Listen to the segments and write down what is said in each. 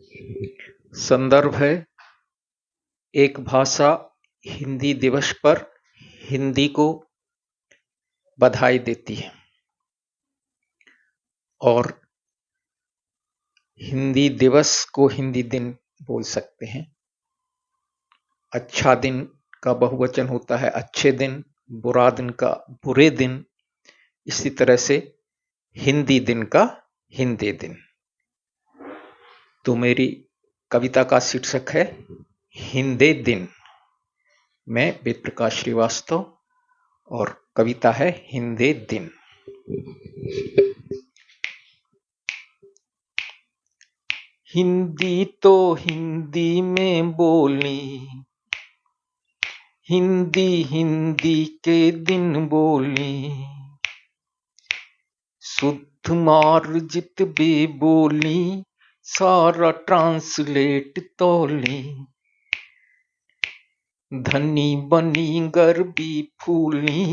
संदर्भ है एक भाषा हिंदी दिवस पर हिंदी को बधाई देती है और हिंदी दिवस को हिंदी दिन बोल सकते हैं। अच्छा दिन का बहुवचन होता है अच्छे दिन, बुरा दिन का बुरे दिन, इसी तरह से हिंदी दिन का हिंदी दिन। तो मेरी कविता का शीर्षक है हिंदे दिन। मैं वेद प्रकाश श्रीवास्तव और कविता है हिंदे दिन। हिंदी तो हिंदी में बोली, हिंदी हिंदी के दिन बोली, शुद्ध मार्जित भी बोली, सारा ट्रांसलेट तोली, धनी बनी गर्भी फूली,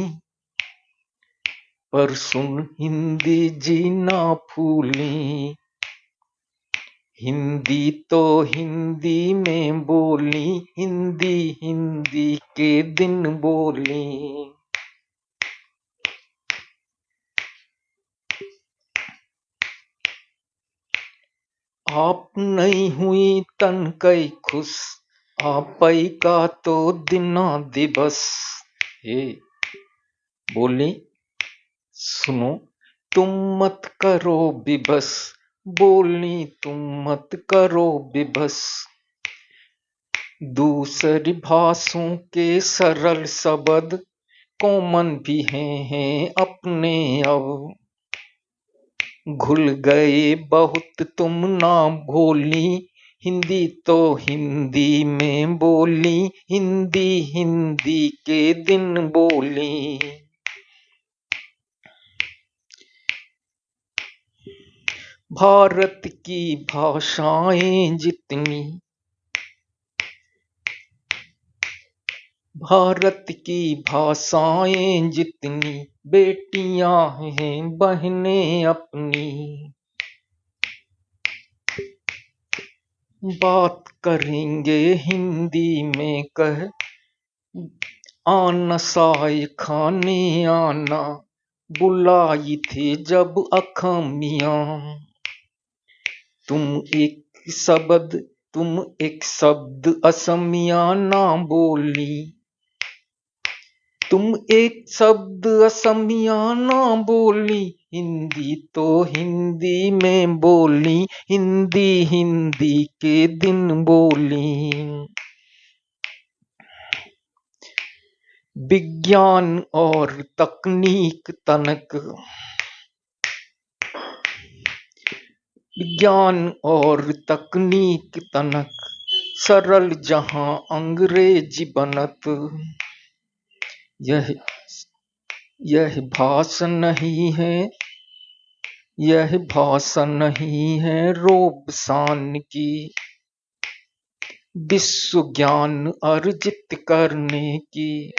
पर सुन हिंदी जी ना फूली। हिंदी तो हिंदी में बोली, हिंदी हिंदी के दिन बोली। आप नहीं हुई तन कई खुश, आपई का तो दिना दिवस। हे बोली सुनो तुम मत करो विबस, बोली तुम मत करो विबस। दूसरी भाषाओं के सरल शब्द कॉमन भी हैं अपने अब। घुल गए बहुत तुम ना भोली, हिंदी तो हिंदी में बोली, हिंदी हिंदी के दिन बोली। भारत की भाषाएं जितनी, भारत की भाषाएं जितनी, बेटियां हैं बहनें अपनी। बात करेंगे हिंदी में कह, आना साय खाने आना, बुलाई थी जब अखमियां। तुम एक शब्द असमिया ना बोली, तुम एक शब्द असमिया ना बोली, हिंदी तो हिंदी में बोली, हिंदी हिंदी के दिन बोली। विज्ञान और तकनीक तनक, विज्ञान और तकनीक तनक, सरल जहां अंग्रेजी बनत। यह भाषा नहीं है, यह भाषा नहीं है रोबसान की, विश्व ज्ञान अर्जित करने की।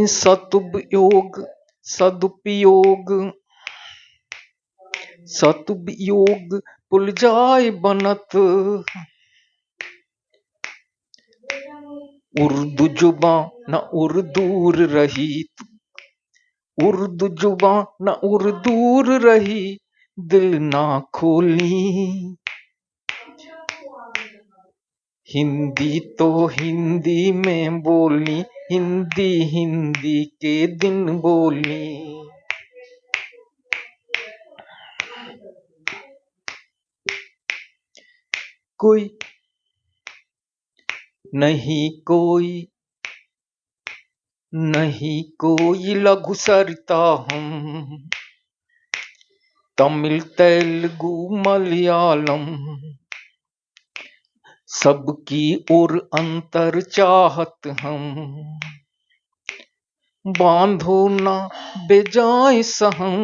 सदुपयोग पुल जाए बनत। उर्दू जुबां न उर्दूर रही, उर्दू जुबां न उर्दूर रही, दिल ना खोली। हिंदी तो हिंदी में बोली, हिंदी हिंदी के दिन बोली। कोई नहीं कोई लघु सरिता हम, तमिल तेलुगु मलयालम, सबकी ओर अंतर चाहत हम। बांधो ना बेजाए सहम,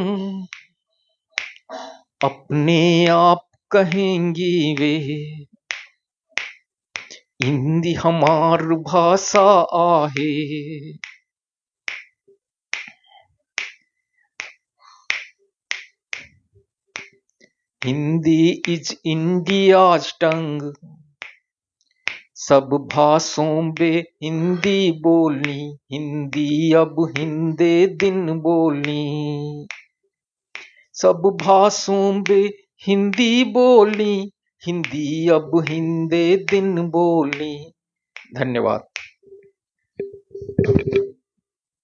अपने आप कहेंगी वे, हिंदी हमार भाषा आहे। हिंदी इज इंडियाज टंग, सब भाषाओं में हिंदी बोलनी, हिंदी अब हिंदे दिन बोलनी। सब भाषाओं में हिंदी बोलनी, हिंदी अब हिंदे दिन बोलनी। धन्यवाद।